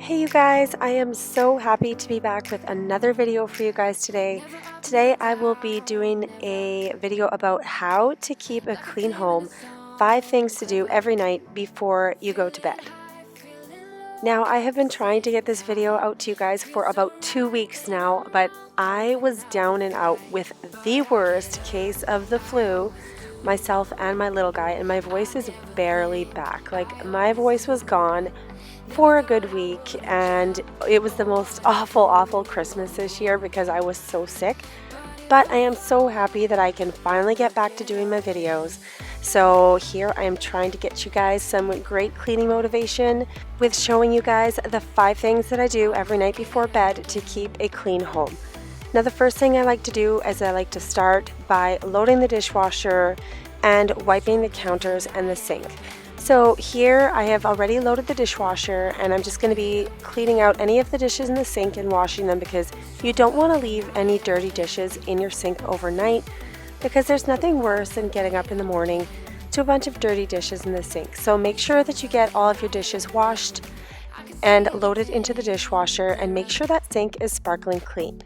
Hey you guys, I am so happy to be back with another video for you guys today. Today I will be doing a video about how to keep a clean home, 5 things to do every night before you go to bed. Now I have been trying to get this video out to you guys for about 2 weeks now, but I was down and out with the worst case of the flu, myself and my little guy, and my voice is barely back. Like, my voice was gone for a good week, and it was the most awful Christmas this year because I was so sick. But I am so happy that I can finally get back to doing my videos. So here I am trying to get you guys some great cleaning motivation with showing you guys the 5 things that I do every night before bed to keep a clean home. Now the first thing I like to do is I like to start by loading the dishwasher and wiping the counters and the sink. So here I have already loaded the dishwasher, and I'm just going to be cleaning out any of the dishes in the sink and washing them, because you don't want to leave any dirty dishes in your sink overnight, because there's nothing worse than getting up in the morning to a bunch of dirty dishes in the sink. So make sure that you get all of your dishes washed and loaded into the dishwasher, and make sure that sink is sparkling clean.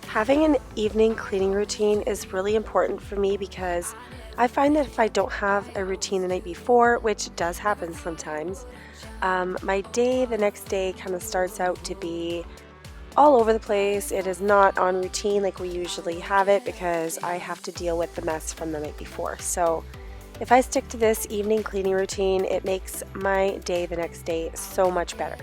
Having an evening cleaning routine is really important for me, because I find that if I don't have a routine the night before, which does happen sometimes, my day the next day kind of starts out to be all over the place. It is not on routine like we usually have it, because I have to deal with the mess from the night before. So if I stick to this evening cleaning routine, it makes my day the next day so much better.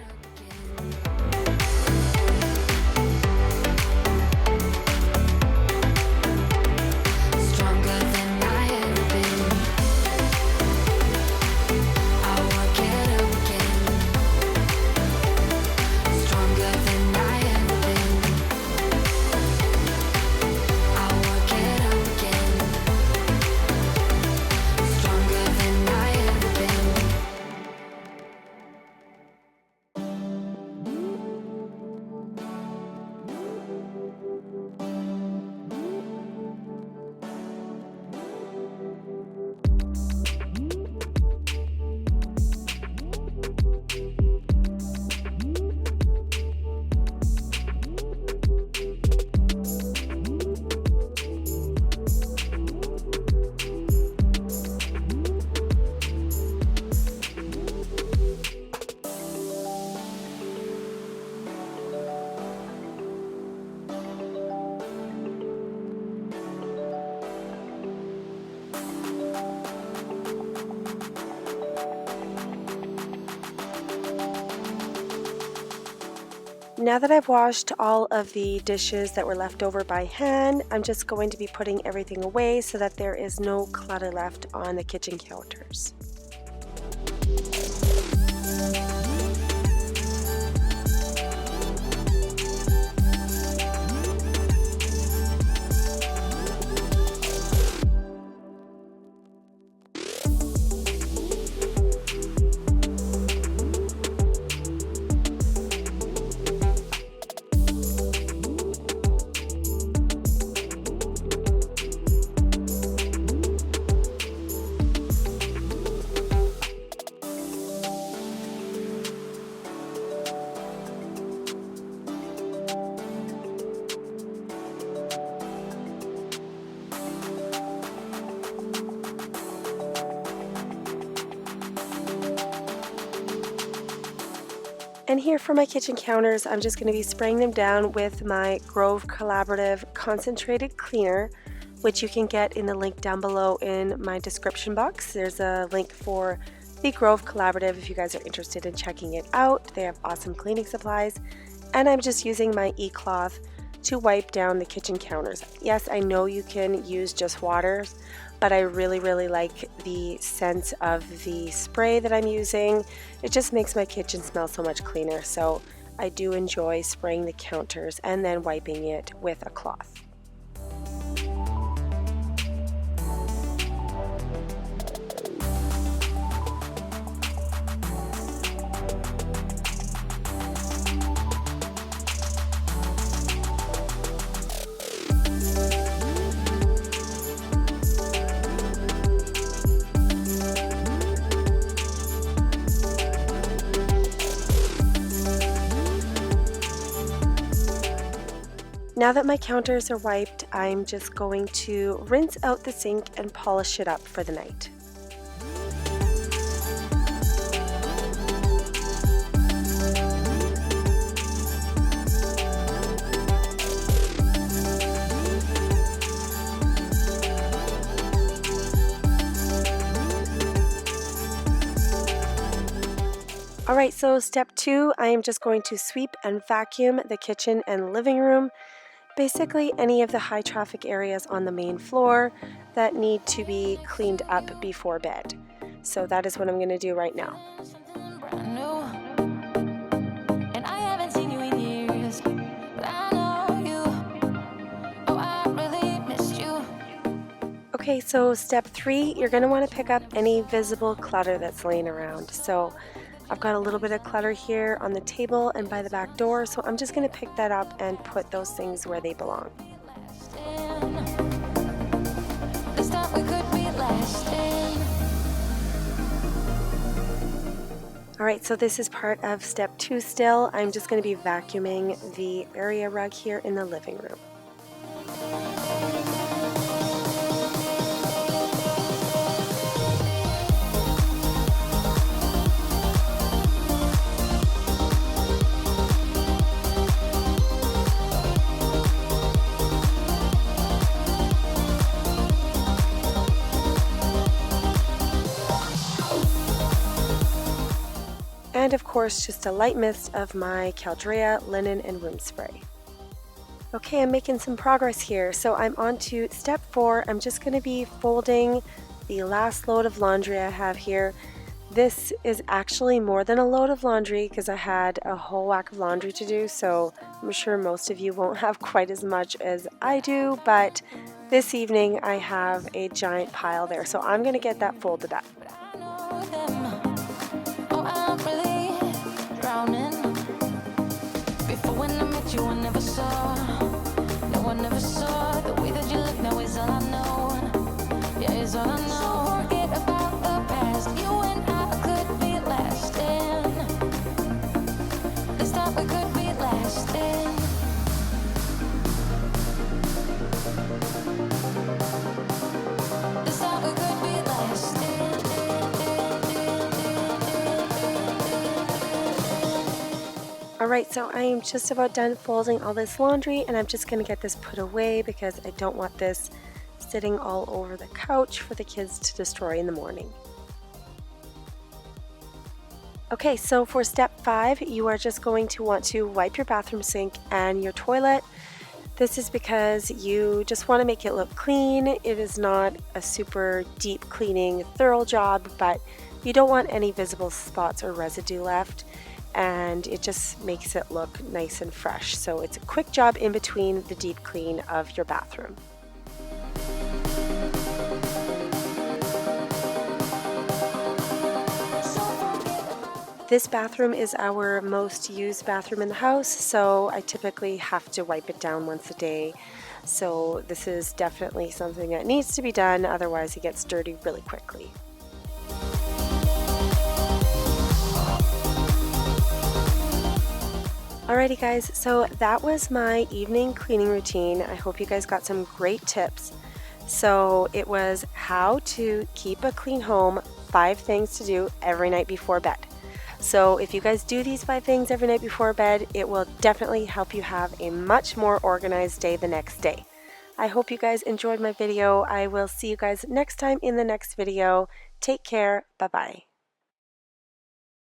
Now that I've washed all of the dishes that were left over by hand, I'm just going to be putting everything away so that there is no clutter left on the kitchen counters. And here for my kitchen counters, I'm just going to be spraying them down with my Grove Collaborative Concentrated Cleaner, which you can get in the link down below in my description box. There's a link for the Grove Collaborative if you guys are interested in checking it out. They have awesome cleaning supplies. And I'm just using my e-cloth to wipe down the kitchen counters. Yes, I know you can use just water, but I really like the scent of the spray that I'm using. It just makes my kitchen smell so much cleaner, so I do enjoy spraying the counters and then wiping it with a cloth. Now that my counters are wiped, I'm just going to rinse out the sink and polish it up for the night. Alright, so step 2, I am just going to sweep and vacuum the kitchen and living room. Basically any of the high traffic areas on the main floor that need to be cleaned up before bed. So that is what I'm going to do right now. Okay, so step 3, you're going to want to pick up any visible clutter that's laying around. So I've got a little bit of clutter here on the table and by the back door, so I'm just going to pick that up and put those things where they belong. Alright, so this is part of step 2 still. I'm just going to be vacuuming the area rug here in the living room. And of course, just a light mist of my Caldrea linen and room spray. Okay, I'm making some progress here. So I'm on to step 4. I'm just going to be folding the last load of laundry I have here. This is actually more than a load of laundry because I had a whole whack of laundry to do. So I'm sure most of you won't have quite as much as I do, but this evening I have a giant pile there. So I'm going to get that folded up. Before when I met you, I never saw. No, I never saw the way that you look now is all I know. Yeah, is all I know. Forget about the past. You and I could be lasting. This time we could be lasting. This time we could be lasting. Alright, so I am just about done folding all this laundry and I'm just going to get this put away because I don't want this sitting all over the couch for the kids to destroy in the morning. Okay, so for step 5, you are just going to want to wipe your bathroom sink and your toilet. This is because you just want to make it look clean. It is not a super deep cleaning, thorough job, but you don't want any visible spots or residue left. And it just makes it look nice and fresh. So it's a quick job in between the deep clean of your bathroom. This bathroom is our most used bathroom in the house, so I typically have to wipe it down once a day. So this is definitely something that needs to be done, otherwise it gets dirty really quickly. Alrighty guys, so that was my evening cleaning routine. I hope you guys got some great tips. So it was how to keep a clean home, 5 things to do every night before bed. So if you guys do these 5 things every night before bed, it will definitely help you have a much more organized day the next day. I hope you guys enjoyed my video. I will see you guys next time in the next video. Take care. Bye-bye.